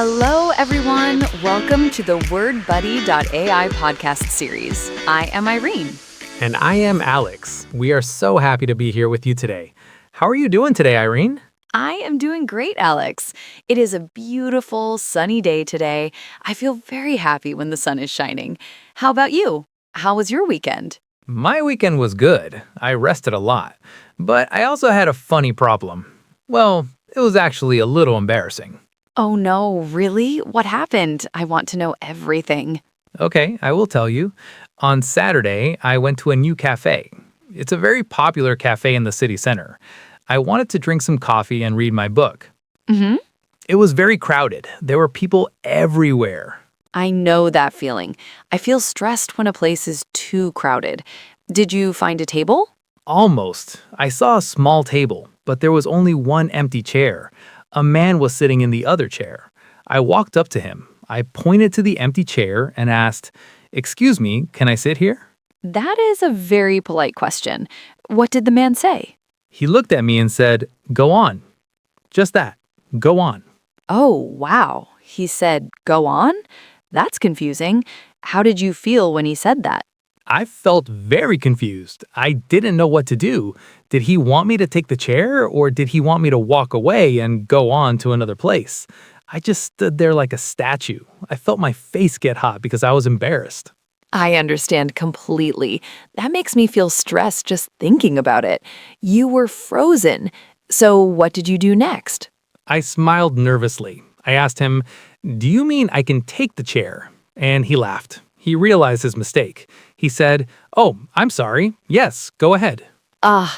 Hello, everyone. Welcome to the WordBuddy.ai podcast series. I am Irene. And I am Alex. We are so happy to be here with you today. How are you doing today, Irene? I am doing great, Alex. It is a beautiful, sunny day today. I feel very happy when the sun is shining. How about you? How was your weekend? My weekend was good. I rested a lot. But I also had a funny problem. Well, it was actually a little embarrassing. Oh no, really? What happened? I want to know everything. Okay, I will tell you. On Saturday, I went to a new cafe. It's a very popular cafe in the city center. I wanted to drink some coffee and read my book. Mm-hmm. It was very crowded. There were people everywhere. I know that feeling. I feel stressed when a place is too crowded. Did you find a table? Almost. I saw a small table, but there was only one empty chair. A man was sitting in the other chair. I walked up to him. I pointed to the empty chair and asked, "Excuse me, can I sit here?" That is a very polite question. What did the man say? He looked at me and said, "Go on." Just that. Go on. Oh, wow. He said, go on? That's confusing. How did you feel when he said that? I felt very confused. I didn't know what to do. Did he want me to take the chair, or did he want me to walk away and go on to another place? I just stood there like a statue. I felt my face get hot because I was embarrassed. I understand completely. That makes me feel stressed just thinking about it. You were frozen. So what did you do next? I smiled nervously. I asked him, "Do you mean I can take the chair?" And he laughed. He realized his mistake. He said, "Oh, I'm sorry. Yes, go ahead."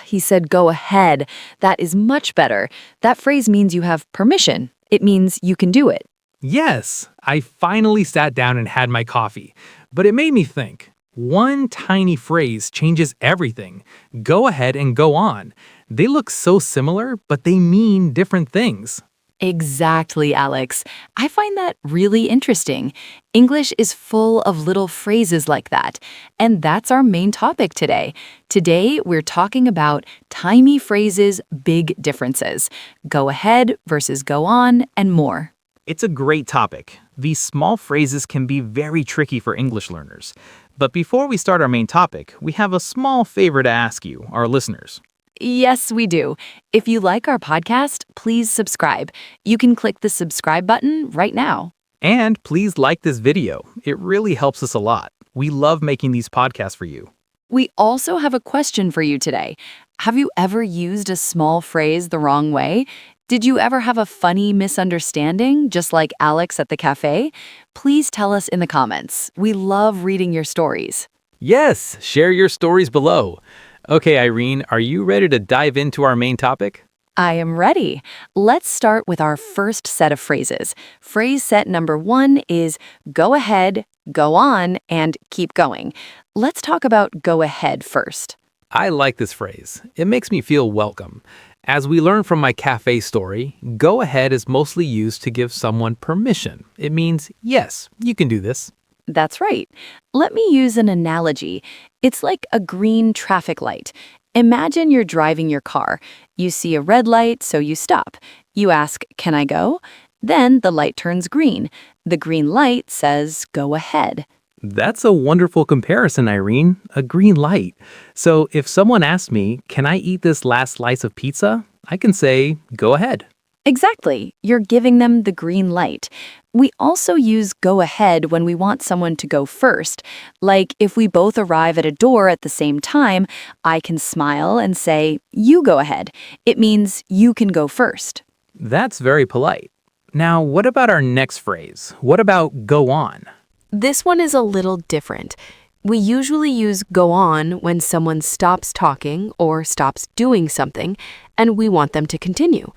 He said go ahead. That is much better. That phrase means you have permission. It means you can do it. Yes, I finally sat down and had my coffee. But it made me think. One tiny phrase changes everything. Go ahead and go on. They look so similar, but they mean different things. Exactly, Alex. I find that really interesting. English is full of little phrases like that. And that's our main topic today. Today, we're talking about tiny phrases, big differences. Go ahead versus go on, and more. It's a great topic. These small phrases can be very tricky for English learners. But before we start our main topic, we have a small favor to ask you, our listeners. Yes, we do. If you like our podcast, please subscribe. You can click the subscribe button right now. And please like this video. It really helps us a lot. We love making these podcasts for you. We also have a question for you today. Have you ever used a small phrase the wrong way? Did you ever have a funny misunderstanding, just like Alex at the cafe? Please tell us in the comments. We love reading your stories. Yes, share your stories below. Okay, Irene, are you ready to dive into our main topic? I am ready. Let's start with our first set of phrases. Phrase set number 1 is go ahead, go on, and keep going. Let's talk about go ahead first. I like this phrase. It makes me feel welcome. As we learned from my cafe story, go ahead is mostly used to give someone permission. It means, yes, you can do this. That's right. Let me use an analogy. It's like a green traffic light. Imagine you're driving your car. You see a red light, so you stop. You ask, "Can I go?" Then the light turns green. The green light says, "Go ahead." That's a wonderful comparison, Irene. A green light. So if someone asks me, "Can I eat this last slice of pizza?" I can say, "Go ahead." Exactly. You're giving them the green light. We also use go ahead when we want someone to go first. Like if we both arrive at a door at the same time, I can smile and say, "You go ahead." It means you can go first. That's very polite. Now, what about our next phrase? What about go on? This one is a little different. We usually use go on when someone stops talking or stops doing something, and we want them to continue.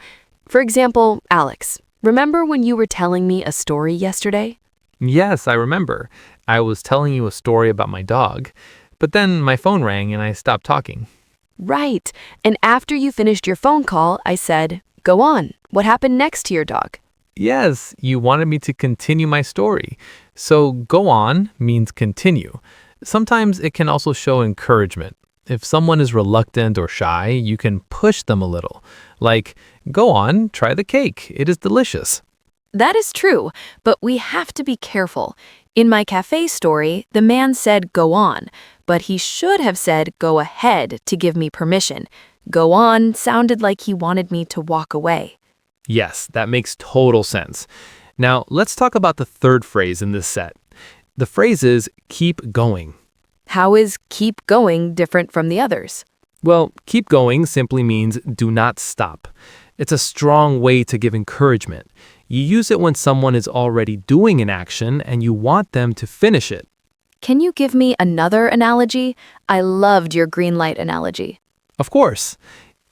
For example, Alex, remember when you were telling me a story yesterday? Yes, I remember. I was telling you a story about my dog, but then my phone rang and I stopped talking. Right. And after you finished your phone call, I said, go on. What happened next to your dog? Yes, you wanted me to continue my story. So go on means continue. Sometimes it can also show encouragement. If someone is reluctant or shy, you can push them a little. Like, go on, try the cake. It is delicious. That is true, but we have to be careful. In my cafe story, the man said go on, but he should have said go ahead to give me permission. Go on sounded like he wanted me to walk away. Yes, that makes total sense. Now, let's talk about the third phrase in this set. The phrase is keep going. How is keep going different from the others? Well, keep going simply means do not stop. It's a strong way to give encouragement. You use it when someone is already doing an action and you want them to finish it. Can you give me another analogy? I loved your green light analogy. Of course.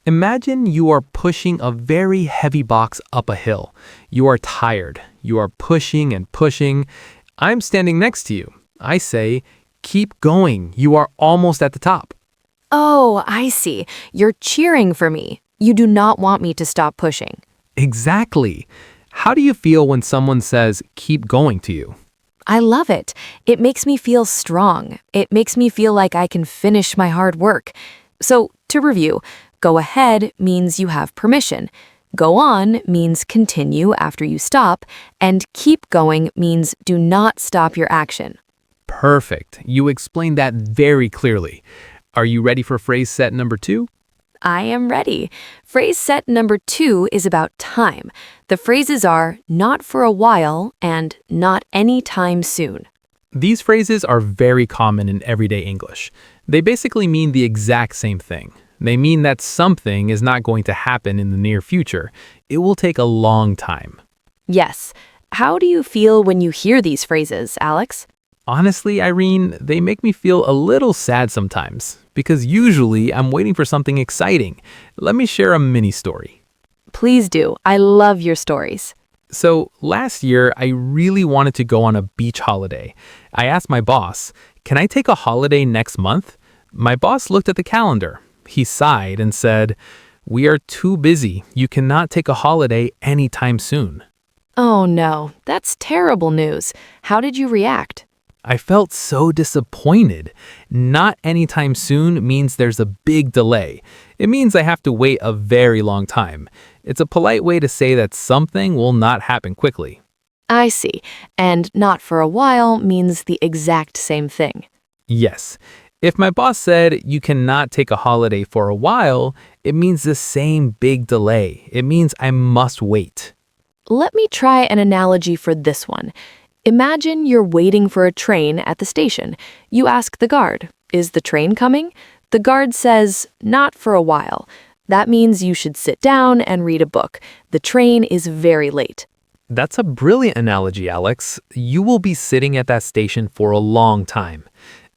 Imagine you are pushing a very heavy box up a hill. You are tired. You are pushing and pushing. I'm standing next to you. I say, keep going. You are almost at the top. Oh, I see. You're cheering for me. You do not want me to stop pushing. Exactly. How do you feel when someone says, keep going to you? I love it. It makes me feel strong. It makes me feel like I can finish my hard work. So, to review, go ahead means you have permission. Go on means continue after you stop. And keep going means do not stop your action. Perfect. You explained that very clearly. Are you ready for phrase set number 2? I am ready. Phrase set number 2 is about time. The phrases are not for a while and not anytime soon. These phrases are very common in everyday English. They basically mean the exact same thing. They mean that something is not going to happen in the near future. It will take a long time. Yes. How do you feel when you hear these phrases, Alex? Honestly, Irene, they make me feel a little sad sometimes, because usually I'm waiting for something exciting. Let me share a mini story. Please do. I love your stories. So last year, I really wanted to go on a beach holiday. I asked my boss, can I take a holiday next month? My boss looked at the calendar. He sighed and said, we are too busy. You cannot take a holiday anytime soon. Oh no, that's terrible news. How did you react? I felt so disappointed. Not anytime soon means there's a big delay. It means I have to wait a very long time. It's a polite way to say that something will not happen quickly. I see. And not for a while means the exact same thing. Yes. If my boss said you cannot take a holiday for a while, it means the same big delay. It means I must wait. Let me try an analogy for this one. Imagine you're waiting for a train at the station. You ask the guard, is the train coming? The guard says, not for a while. That means you should sit down and read a book. The train is very late. That's a brilliant analogy, Alex. You will be sitting at that station for a long time.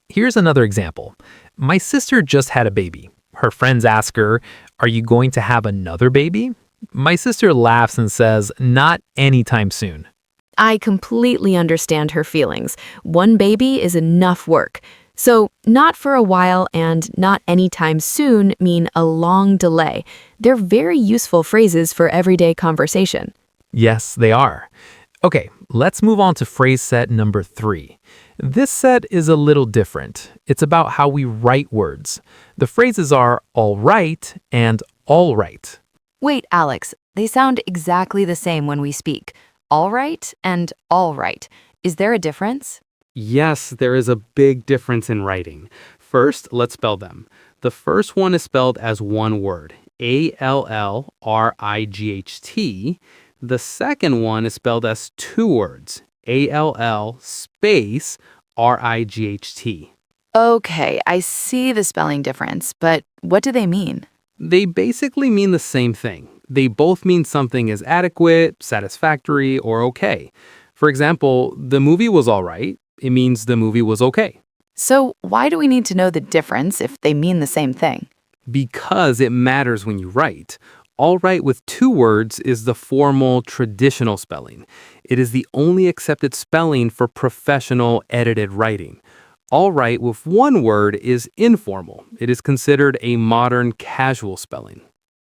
Here's another example. My sister just had a baby. Her friends ask her, are you going to have another baby? My sister laughs and says, not anytime soon. I completely understand her feelings. One baby is enough work. So, not for a while and not anytime soon mean a long delay. They're very useful phrases for everyday conversation. Yes, they are. Okay, let's move on to phrase set number 3. This set is a little different. It's about how we write words. The phrases are all right and all right. Wait, Alex, they sound exactly the same when we speak. All right and all right. Is there a difference? Yes, there is a big difference in writing. First, let's spell them. The first one is spelled as one word, A-L-L-R-I-G-H-T. The second one is spelled as two words, A-L-L space R-I-G-H-T. Okay, I see the spelling difference, but what do they mean? They basically mean the same thing. They both mean something is adequate, satisfactory, or okay. For example, the movie was all right. It means the movie was okay. So why do we need to know the difference if they mean the same thing? Because it matters when you write. All right with two words is the formal, traditional spelling. It is the only accepted spelling for professional edited writing. All right with one word is informal. It is considered a modern, casual spelling.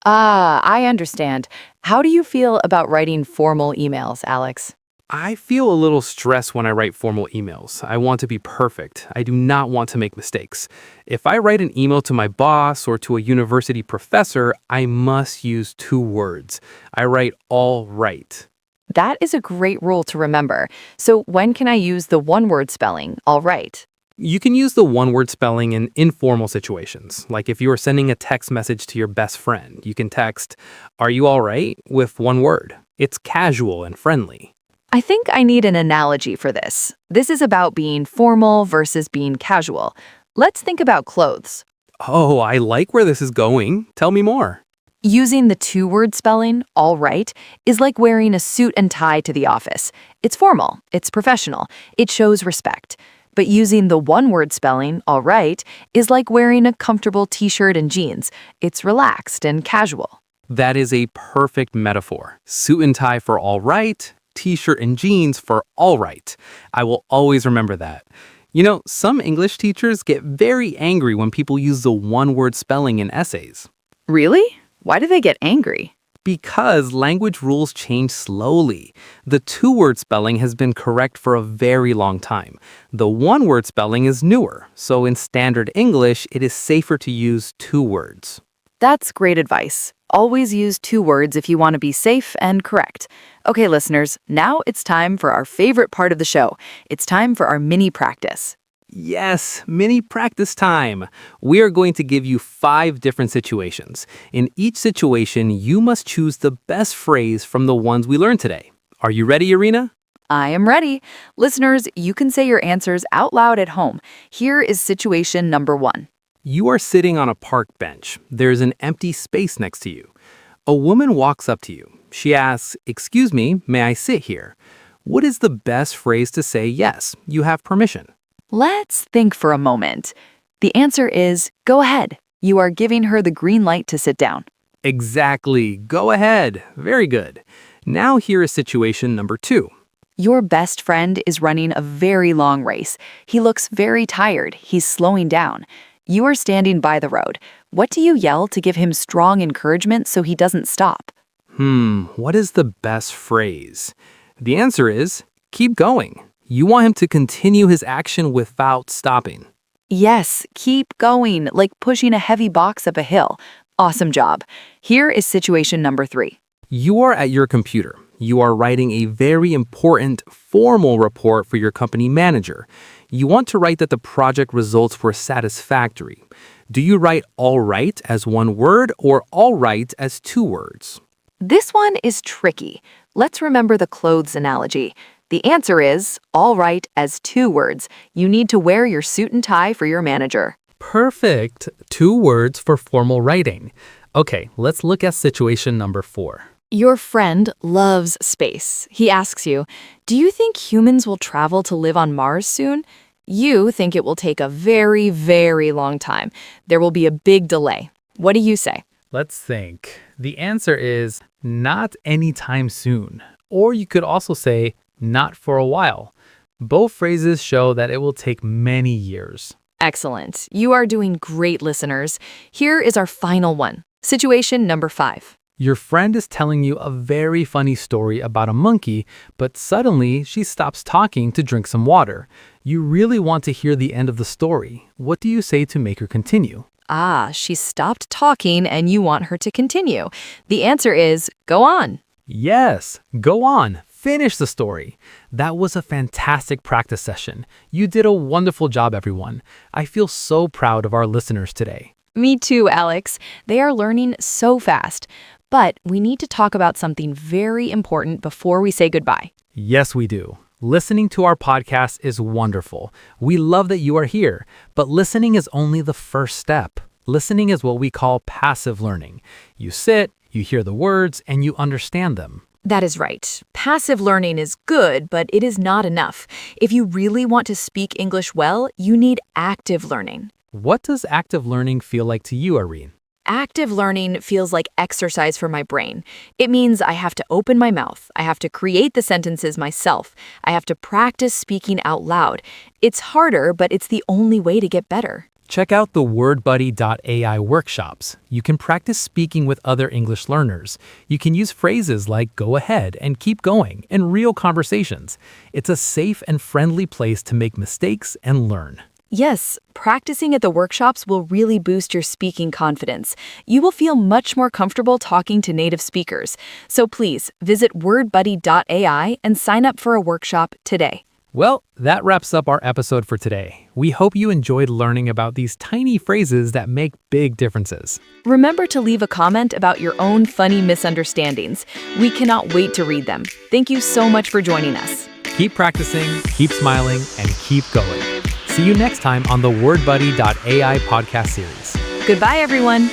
Ah, I understand. How do you feel about writing formal emails, Alex? I feel a little stressed when I write formal emails. I want to be perfect. I do not want to make mistakes. If I write an email to my boss or to a university professor, I must use two words. I write all right. That is a great rule to remember. So when can I use the one-word spelling, all right? You can use the one-word spelling in informal situations, like if you are sending a text message to your best friend. You can text, "Are you all right?" with one word. It's casual and friendly. I think I need an analogy for this. This is about being formal versus being casual. Let's think about clothes. Oh, I like where this is going. Tell me more. Using the two-word spelling, all right, is like wearing a suit and tie to the office. It's formal, it's professional, it shows respect. But using the one-word spelling, all right, is like wearing a comfortable t-shirt and jeans. It's relaxed and casual. That is a perfect metaphor. Suit and tie for all right, t-shirt and jeans for all right. I will always remember that. You know, some English teachers get very angry when people use the one-word spelling in essays. Really? Why do they get angry? Because language rules change slowly. The two-word spelling has been correct for a very long time. The one-word spelling is newer, so in standard English, it is safer to use two words. That's great advice. Always use two words if you want to be safe and correct. Okay, listeners, now it's time for our favorite part of the show. It's time for our mini practice. Yes, mini practice time. We are going to give you 5 different situations. In each situation, you must choose the best phrase from the ones we learned today. Are you ready, Irina? I am ready. Listeners, you can say your answers out loud at home. Here is situation number 1. You are sitting on a park bench. There's an empty space next to you. A woman walks up to you. She asks, "Excuse me, may I sit here?" What is the best phrase to say, "Yes, you have permission"? Let's think for a moment. The answer is, go ahead. You are giving her the green light to sit down. Exactly. Go ahead. Very good. Now here is situation number 2. Your best friend is running a very long race. He looks very tired. He's slowing down. You are standing by the road. What do you yell to give him strong encouragement so he doesn't stop? What is the best phrase? The answer is, keep going. You want him to continue his action without stopping. Yes, keep going, like pushing a heavy box up a hill. Awesome job. Here is situation number 3. You are at your computer. You are writing a very important, formal report for your company manager. You want to write that the project results were satisfactory. Do you write all right as one word or all right as 2 words? This one is tricky. Let's remember the clothes analogy. The answer is all right as 2 words. You need to wear your suit and tie for your manager. Perfect. 2 words for formal writing. Okay, let's look at situation number 4. Your friend loves space. He asks you, do you think humans will travel to live on Mars soon? You think it will take a very, very long time. There will be a big delay. What do you say? Let's think. The answer is not anytime soon. Or you could also say not for a while. Both phrases show that it will take many years. Excellent. You are doing great, listeners. Here is our final one. Situation number 5. Your friend is telling you a very funny story about a monkey, but suddenly she stops talking to drink some water. You really want to hear the end of the story. What do you say to make her continue? She stopped talking and you want her to continue. The answer is, go on. Yes, go on. Finish the story. That was a fantastic practice session. You did a wonderful job, everyone. I feel so proud of our listeners today. Me too, Alex. They are learning so fast. But we need to talk about something very important before we say goodbye. Yes, we do. Listening to our podcast is wonderful. We love that you are here, but listening is only the first step. Listening is what we call passive learning. You sit, you hear the words, and you understand them. That is right. Passive learning is good, but it is not enough. If you really want to speak English well, you need active learning. What does active learning feel like to you, Irene? Active learning feels like exercise for my brain. It means I have to open my mouth. I have to create the sentences myself. I have to practice speaking out loud. It's harder, but it's the only way to get better. Check out the WordBuddy.ai workshops. You can practice speaking with other English learners. You can use phrases like go ahead and keep going in real conversations. It's a safe and friendly place to make mistakes and learn. Yes, practicing at the workshops will really boost your speaking confidence. You will feel much more comfortable talking to native speakers. So please visit WordBuddy.ai and sign up for a workshop today. Well, that wraps up our episode for today. We hope you enjoyed learning about these tiny phrases that make big differences. Remember to leave a comment about your own funny misunderstandings. We cannot wait to read them. Thank you so much for joining us. Keep practicing, keep smiling, and keep going. See you next time on the WordBuddy.ai podcast series. Goodbye, everyone.